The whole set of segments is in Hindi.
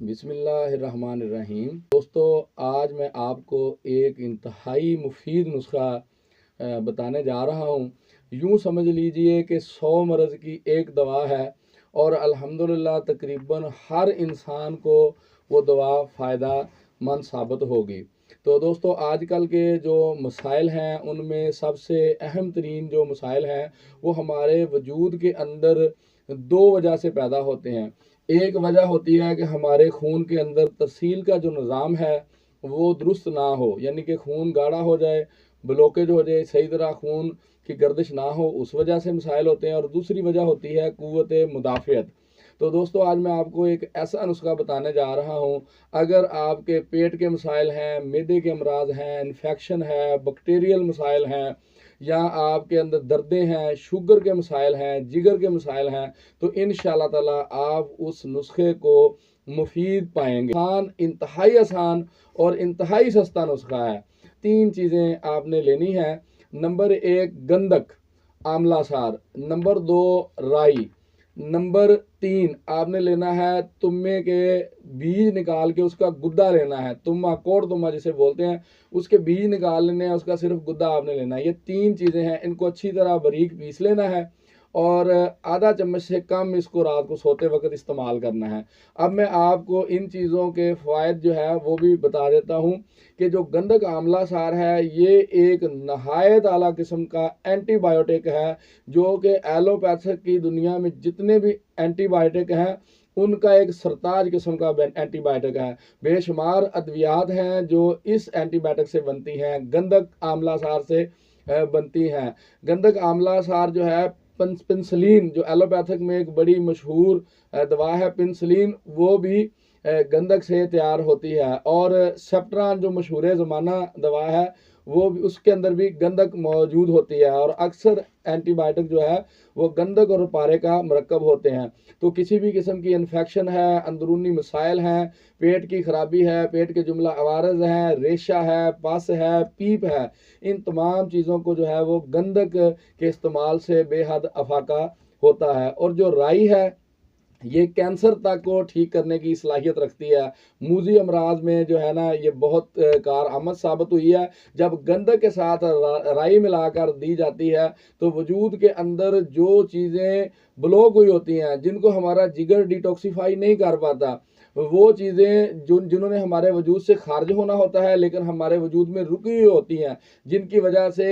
बिस्मिल्लाहिर्रहमानिर्रहीम। दोस्तों, आज मैं आपको एक इंतहाई मुफीद नुस्खा बताने जा रहा हूँ। यूँ समझ लीजिए कि 100 मरज़ की एक दवा है और अल्हम्दुलिल्लाह तकरीबन हर इंसान को वो दवा फ़ायदा मंद साबित होगी। तो दोस्तों, आजकल के जो मसाइल हैं उनमें सबसे अहम तरीन जो मसाइल हैं वो हमारे वजूद के अंदर दो वजह से पैदा होते हैं। एक वजह होती है कि हमारे खून के अंदर तरसील का जो निज़ाम है वो दुरुस्त ना हो, यानी कि खून गाढ़ा हो जाए, ब्लॉकेज हो जाए, सही तरह खून की गर्दिश ना हो, उस वजह से मसाइल होते हैं। और दूसरी वजह होती है क़ुव्वत मुदाफ़ियत। तो दोस्तों, आज मैं आपको एक ऐसा नुस्खा बताने जा रहा हूँ। अगर आपके पेट के मसाइल हैं, मैदे के अमराज हैं, इन्फेक्शन है, बैक्टीरियल मसाइल हैं, या आपके अंदर दर्दें हैं, शुगर के मसाइल हैं, जिगर के मसाइल हैं, तो इंशाअल्लाह ताला आप उस नुस्खे को मुफीद पाएंगे। इंतहाई आसान और इंतहाई सस्ता नुस्खा है। 3 चीज़ें आपने लेनी है। नंबर 1 गंधक आंवला सार, नंबर 2 राई, नंबर 3 आपने लेना है तुम्मे के बीज निकाल के उसका गुद्दा लेना है। तुम्मा, कोड़ तुम्मा जिसे बोलते हैं, उसके बीज निकाल लेने हैं, उसका सिर्फ गुद्दा आपने लेना है। ये 3 चीज़ें हैं, इनको अच्छी तरह बारीक पीस लेना है और आधा चम्मच से कम इसको रात को सोते वक्त इस्तेमाल करना है। अब मैं आपको इन चीज़ों के फ़वाइद जो है वो भी बता देता हूँ कि जो गंधक आंवला सार है ये एक नहायत आला किस्म का एंटीबायोटिक है, जो कि एलोपैथिक की दुनिया में जितने भी एंटीबायोटिक हैं उनका एक सरताज किस्म का एंटीबायोटिक है। बेशुमार अद्वियात हैं जो इस एंटीबायोटिक से बनती हैं, गंधक आंवला सार से बनती हैं। गंधक आंवला सार जो है पेंसिलिन, जो एलोपैथिक में एक बड़ी मशहूर दवा है पेंसिलिन, वो भी गंधक से तैयार होती है। और सेप्ट्रान जो मशहूर ज़माना दवा है वो भी, उसके अंदर भी गंधक मौजूद होती है। और अक्सर एंटीबायोटिक जो है वो गंधक और पारे का मरकब होते हैं। तो किसी भी किस्म की इन्फेक्शन है, अंदरूनी मसाइल हैं, पेट की खराबी है, पेट के जुमला अवारज हैं, रेशा है, पस है, पीप है, इन तमाम चीज़ों को जो है वो गंधक के इस्तेमाल से बेहद अफाका होता है। और जो राई है ये कैंसर तक को ठीक करने की सलाहियत रखती है। मूजी अमराज में जो है ना ये बहुत कारआमद साबित हुई है। जब गंधक के साथ राई मिलाकर दी जाती है तो वजूद के अंदर जो चीज़ें ब्लॉक हुई होती हैं, जिनको हमारा जिगर डिटॉक्सिफाई नहीं कर पाता, वो चीज़ें जिन्होंने हमारे वजूद से खारिज होना होता है लेकिन हमारे वजूद में रुकी हुई होती हैं, जिनकी वजह से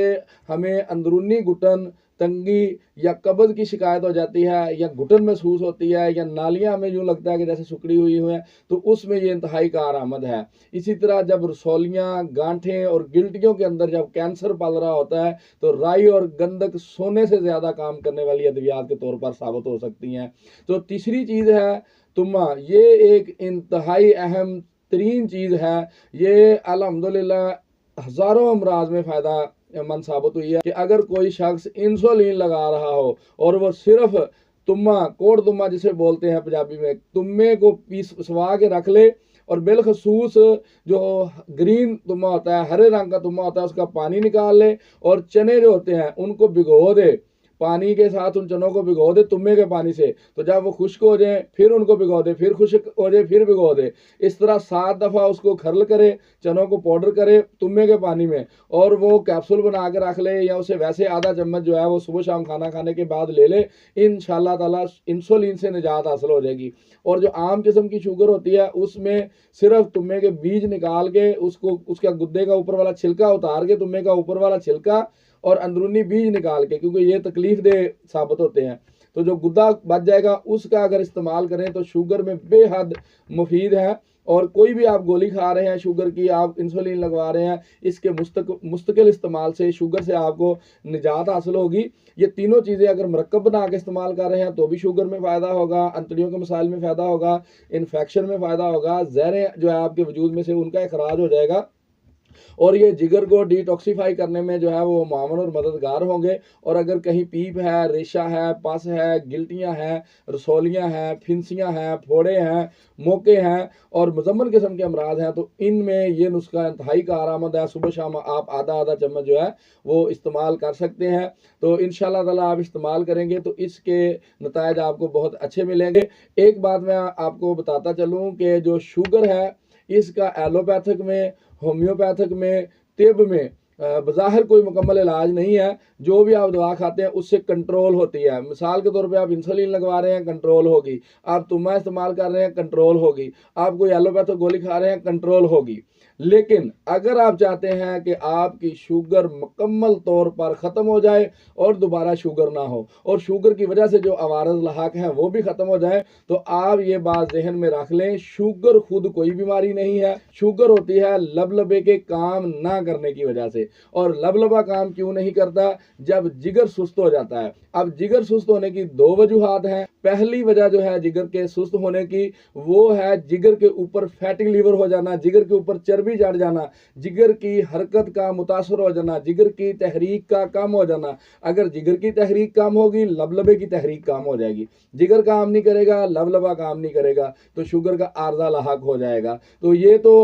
हमें अंदरूनी घुटन, तंगी या कब्ज़ की शिकायत हो जाती है, या घुटन महसूस होती है, या नालियाँ हमें यूँ लगता है कि जैसे सिकुड़ी हुई हैं, तो उसमें ये इंतहाई कारआमद है। इसी तरह जब रसौलियाँ, गांठें और गिल्टियों के अंदर जब कैंसर पल रहा होता है तो राई और गंधक सोने से ज़्यादा काम करने वाली अद्वियात के तौर पर साबित हो सकती हैं। तो तीसरी चीज़ है तुम्मा। ये एक इंतहाई अहम तरीन चीज़ है। ये अल्हम्दुलिल्लाह हज़ारों अमराज में फ़ायदा मंद साबित हुई है कि अगर कोई शख्स इंसुलिन लगा रहा हो और वो सिर्फ तुम्मा, कोड़ तुम्मा जिसे बोलते हैं पंजाबी में, तुम्मे को पिसवा के रख ले और बिलखसूस जो ग्रीन तुम्मा होता है, हरे रंग का तुम्मा होता है, उसका पानी निकाल ले और चने जो होते हैं उनको भिगो दे, पानी के साथ उन चनों को भिगो दे तुम्मे के पानी से। तो जब वो खुश्क हो जाए फिर उनको भिगो दे, फिर खुश्क हो जाए फिर भिगो दे। इस तरह 7 दफ़ा उसको खरल करे, चनों को पाउडर करे तुम्मे के पानी में, और वो कैप्सूल बना के रख ले, या उसे वैसे आधा चम्मच जो है वो सुबह शाम खाना खाने के बाद ले ले। इंशाअल्लाह ताला इंसुलिन से निजात हासिल हो जाएगी। और जो आम किस्म की शुगर होती है उसमें सिर्फ तुम्मे के बीज निकाल के उसको, उसका गुद्दे का ऊपर वाला छिलका उतार के, तुम्मे का ऊपर वाला छिलका और अंदरूनी बीज निकाल के, क्योंकि ये तकलीफ दे साबित होते हैं, तो जो गुद्दा बच जाएगा उसका अगर इस्तेमाल करें तो शुगर में बेहद मुफीद है। और कोई भी आप गोली खा रहे हैं शुगर की, आप इंसुलिन लगवा रहे हैं, इसके मुस्तकिल इस्तेमाल से शुगर से आपको निजात हासिल होगी। ये तीनों चीज़ें अगर मरकब बना के इस्तेमाल कर रहे हैं तो भी शुगर में फ़ायदा होगा, अंतड़ियों के मसाइल में फ़ायदा होगा, इन्फेक्शन में फ़ायदा होगा, जहरें जो है आपके वजूद में से उनका इखराज हो जाएगा। और ये जिगर को डिटॉक्सीफाई करने में जो है वो मावन और मददगार होंगे। और अगर कहीं पीप है, रेशा है, पस है, गिल्टियाँ हैं, रसौलियाँ हैं, फिंसियाँ हैं, फोड़े हैं, मोके हैं और मुजम्मन किस्म के अमराज हैं, तो इनमें ये नुस्खा इंतहाई कारआमद है। सुबह शाम आप आधा आधा चम्मच जो है वो इस्तेमाल कर सकते हैं। तो इंशाल्लाह ताला आप इस्तेमाल करेंगे तो इसके नतायज आपको बहुत अच्छे मिलेंगे। एक बात मैं आपको बताता चलूँ कि जो शुगर है इसका एलोपैथिक में, होम्योपैथिक में, तिब में बज़ाहिर कोई मुकम्मल इलाज नहीं है। जो भी आप दवा खाते हैं उससे कंट्रोल होती है। मिसाल के तौर पे आप इंसुलिन लगवा रहे हैं, कंट्रोल होगी। आप तुम्बा इस्तेमाल कर रहे हैं, कंट्रोल होगी। आप कोई एलोपैथिक गोली खा रहे हैं, कंट्रोल होगी। लेकिन अगर आप चाहते हैं कि आपकी शुगर मुकम्मल तौर पर ख़त्म हो जाए और दोबारा शुगर ना हो और शुगर की वजह से जो अवारज लहाक हैं वो भी ख़त्म हो जाए, तो आप ये बात जहन में रख लें, शुगर खुद कोई बीमारी नहीं है। शुगर होती है लबलबे के काम ना करने की वजह से। और लबलबा काम क्यों नहीं करता? जब जिगर सुस्त हो जाता है। अब जिगर सुस्त होने की दो वजूहात हैं। पहली वजह जो है जिगर के सुस्त होने की, वो है जिगर के ऊपर फैटी लीवर हो जाना, जिगर के ऊपर चर्बी चढ़ जाना, जिगर की हरकत का मुतासर हो जाना, जिगर की तहरीक का कम हो जाना। अगर जिगर की तहरीक कम होगी, लबलबे की तहरीक कम हो जाएगी। जिगर काम नहीं करेगा, लबलबा काम नहीं करेगा, तो शुगर का आर्जा लाहक हो जाएगा। तो ये तो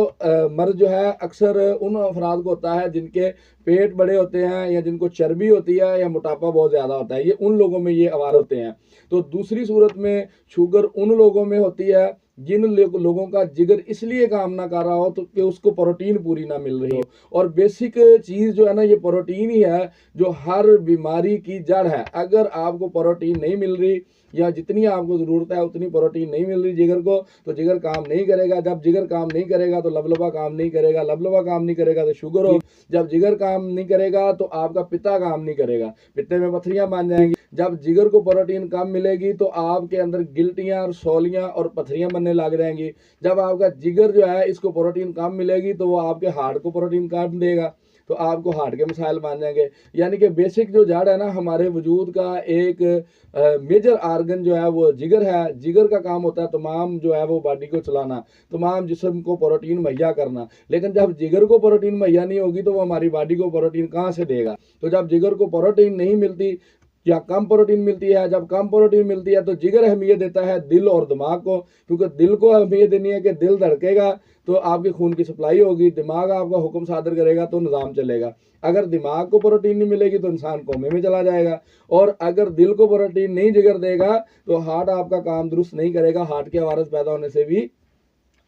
मर्ज जो है अक्सर उन अफराद को होता है जिनके पेट बड़े होते हैं या जिनको चर्बी होती है या मोटापा बहुत ज़्यादा होता है, ये उन लोगों में ये अवार होते हैं। तो दूसरी सूरत में शुगर उन लोगों में होती है जिन लोगों का जिगर इसलिए काम ना कर रहा हो तो कि उसको प्रोटीन पूरी ना मिल रही हो। और बेसिक चीज़ जो है ना, ये प्रोटीन ही है जो हर बीमारी की जड़ है। अगर आपको प्रोटीन नहीं मिल रही या जितनी आपको ज़रूरत है उतनी प्रोटीन नहीं मिल रही जिगर को, तो जिगर काम नहीं करेगा। जब जिगर काम नहीं करेगा तो लबलबा काम नहीं करेगा, लबलबा काम नहीं करेगा तो शुगर हो। जब जिगर काम नहीं करेगा तो आपका पित्ता काम नहीं करेगा, पित्ते में पथरियां बन जाएंगी। जब जिगर को प्रोटीन कम मिलेगी तो आपके अंदर गिल्टियां, रसौलियां और पथरियां बनने लग जाएंगी। जब आपका जिगर जो है इसको प्रोटीन कम मिलेगी तो वो आपके हार्ट को प्रोटीन कम देगा, तो आपको हार्ट के मसाइल बन जाएंगे। यानी कि बेसिक जो जड़ है ना हमारे वजूद का, एक मेजर आर्गन जो है वो जिगर है। जिगर का काम होता है तमाम जो है वो बॉडी को चलाना, तमाम जिस्म को प्रोटीन मुहैया करना। लेकिन जब जिगर को प्रोटीन मुहैया नहीं होगी तो वो हमारी बॉडी को प्रोटीन कहाँ से देगा? तो जब जिगर को प्रोटीन नहीं मिलती या कम प्रोटीन मिलती है, जब कम प्रोटीन मिलती है तो जिगर अहमियत देता है दिल और दिमाग को, क्योंकि दिल को अहमियत देनी है कि दिल धड़केगा तो आपके खून की सप्लाई होगी, दिमाग आपका हुक्म सादर करेगा तो निज़ाम चलेगा। अगर दिमाग को प्रोटीन नहीं मिलेगी तो इंसान कोमे में चला जाएगा। और अगर दिल को प्रोटीन नहीं जिगर देगा तो हार्ट आपका काम दुरुस्त नहीं करेगा, हार्ट के वायरस पैदा होने से भी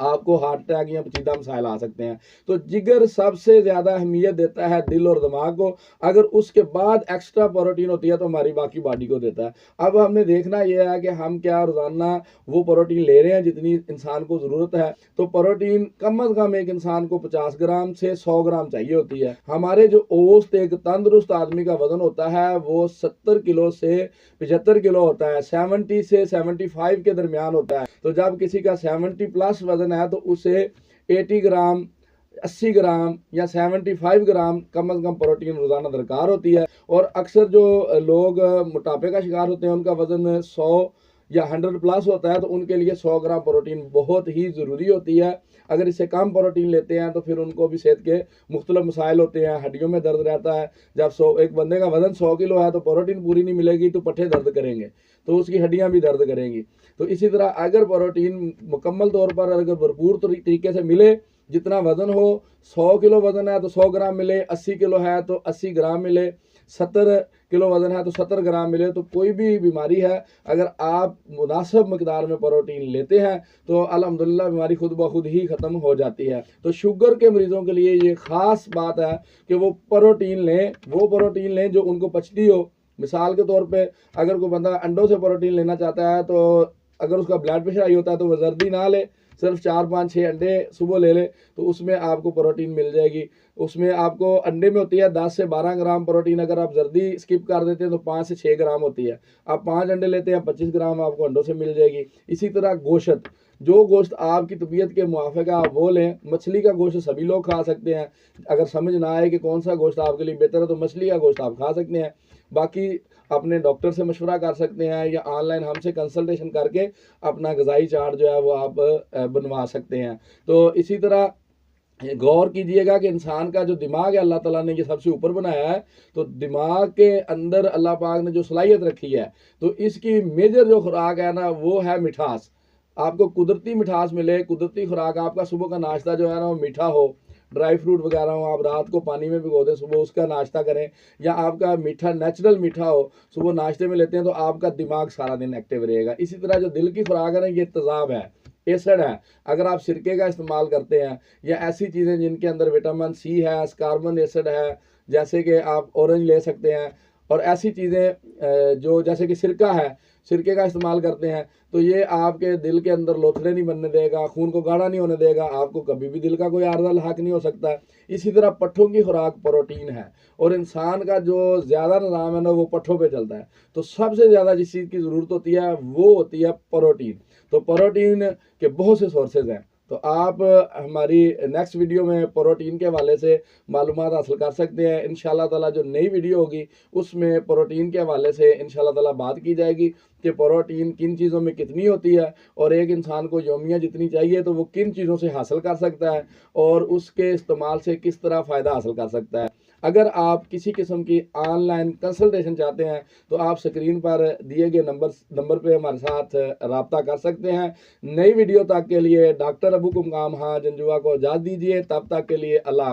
आपको हार्ट अटैक या पेचीदा मसाइल आ सकते हैं। तो जिगर सबसे ज़्यादा अहमियत देता है दिल और दिमाग को। अगर उसके बाद एक्स्ट्रा प्रोटीन होती है तो हमारी बाकी बॉडी को देता है। अब हमने देखना यह है कि हम क्या रोज़ाना वो प्रोटीन ले रहे हैं जितनी इंसान को ज़रूरत है। तो प्रोटीन कम अज़ कम एक इंसान को 50 ग्राम से 100 ग्राम चाहिए होती है। हमारे जो औसत एक तंदुरुस्त आदमी का वज़न होता है वो 70 किलो से 75 किलो होता है, 70 से 75 के दरमियान होता है। तो जब किसी का 70 प्लस वजन है तो उसे 80 ग्राम, 80 ग्राम या 75 ग्राम कम अज़ कम प्रोटीन रोज़ाना दरकार होती है। और अक्सर जो लोग मोटापे का शिकार होते हैं उनका वज़न 100 या 100 प्लस होता है, तो उनके लिए 100 ग्राम प्रोटीन बहुत ही ज़रूरी होती है। अगर इससे कम प्रोटीन लेते हैं तो फिर उनको भी सेहत के मुख्तलिफ मसाइल होते हैं, हड्डियों में दर्द रहता है। जब एक बंदे का वज़न 100 किलो है तो प्रोटीन पूरी नहीं मिलेगी तो पट्ठे दर्द करेंगे, तो उसकी हड्डियां भी दर्द करेंगी। तो इसी तरह अगर प्रोटीन मुकम्मल तौर पर अगर भरपूर तरीके से मिले, जितना वज़न हो, 100 किलो वज़न है तो 100 ग्राम मिले, 80 किलो है तो 80 ग्राम मिले, 70 किलो वज़न है तो 70 ग्राम मिले, तो कोई भी बीमारी है अगर आप मुनासिब मकदार में प्रोटीन लेते हैं तो अल्हम्दुलिल्लाह बीमारी खुद ब खुद ही ख़त्म हो जाती है। तो शुगर के मरीज़ों के लिए ये ख़ास बात है कि वो प्रोटीन लें जो उनको पचती हो। मिसाल के तौर पे अगर कोई बंदा अंडों से प्रोटीन लेना चाहता है तो अगर उसका ब्लड प्रेशर हाई होता है तो वह जर्दी ना ले, सिर्फ 4, 5, 6 अंडे सुबह ले ले तो उसमें आपको प्रोटीन मिल जाएगी। उसमें आपको अंडे में होती है 10 से 12 ग्राम प्रोटीन, अगर आप जर्दी स्किप कर देते हैं तो 5 से 6 ग्राम होती है। आप 5 अंडे लेते हैं 25 ग्राम आपको अंडों से मिल जाएगी। इसी तरह गोश्त, जो गोश्त आपकी तबीयत के मुआफ़िक आप वो लें। मछली का गोश्त सभी लोग खा सकते हैं, अगर समझ ना आए कि कौन सा गोश्त आपके लिए बेहतर है तो मछली का गोश्त आप खा सकते हैं। बाकी अपने डॉक्टर से मशवरा कर सकते हैं या ऑनलाइन हमसे कंसल्टेशन करके अपना ग़िज़ाई चार्ट जो है वो आप बनवा सकते हैं। तो इसी तरह गौर कीजिएगा कि इंसान का जो दिमाग है अल्लाह ताला ने ये सबसे ऊपर बनाया है, तो दिमाग के अंदर अल्लाह पाक ने जो सलाहियत रखी है, तो इसकी मेजर जो खुराक है ना वो है मिठास। आपको कुदरती मिठास मिले, कुदरती खुराक, आपका सुबह का नाश्ता जो है ना वो मीठा हो, ड्राई फ्रूट वगैरह हो, आप रात को पानी में भिगो दें, सुबह उसका नाश्ता करें, या आपका मीठा नेचुरल मीठा हो, सुबह नाश्ते में लेते हैं, तो आपका दिमाग सारा दिन एक्टिव रहेगा। इसी तरह जो दिल की खुराक है ना, ये तेज़ाब है, एसिड है। अगर आप सिरके का इस्तेमाल करते हैं या ऐसी चीज़ें जिनके अंदर विटामिन सी है, अस्कार्बन एसिड है, जैसे कि आप ऑरेंज ले सकते हैं, और ऐसी चीज़ें जो जैसे कि सिरका है, सिरके का इस्तेमाल करते हैं, तो ये आपके दिल के अंदर लोथड़े नहीं बनने देगा, खून को गाढ़ा नहीं होने देगा, आपको कभी भी दिल का कोई आर्जा लाक नहीं हो सकता। इसी तरह पट्ठों की खुराक प्रोटीन है, और इंसान का जो ज़्यादा निज़ाम है ना वो पट्ठों पे चलता है। तो सबसे ज़्यादा जिस चीज़ की ज़रूरत होती है वो होती है प्रोटीन। तो प्रोटीन के बहुत से सोर्सेज हैं, तो आप हमारी नेक्स्ट वीडियो में प्रोटीन के हवाले से मालूमात हासिल कर सकते हैं। इंशाल्लाह ताला जो नई वीडियो होगी उसमें प्रोटीन के हवाले से इंशाल्लाह ताला बात की जाएगी कि प्रोटीन किन चीज़ों में कितनी होती है, और एक इंसान को यौमिया जितनी चाहिए तो वो किन चीज़ों से हासिल कर सकता है, और उसके इस्तेमाल से किस तरह फ़ायदा हासिल कर सकता है। अगर आप किसी किस्म की ऑनलाइन कंसल्टेशन चाहते हैं तो आप स्क्रीन पर दिए गए नंबर पे हमारे साथ रब्ता कर सकते हैं। नई वीडियो तक के लिए डॉक्टर अबू कुमकाम हाँ जंजुआ को इजाज़त दीजिए। तब तक के लिए अल्लाह हाफ़िज़।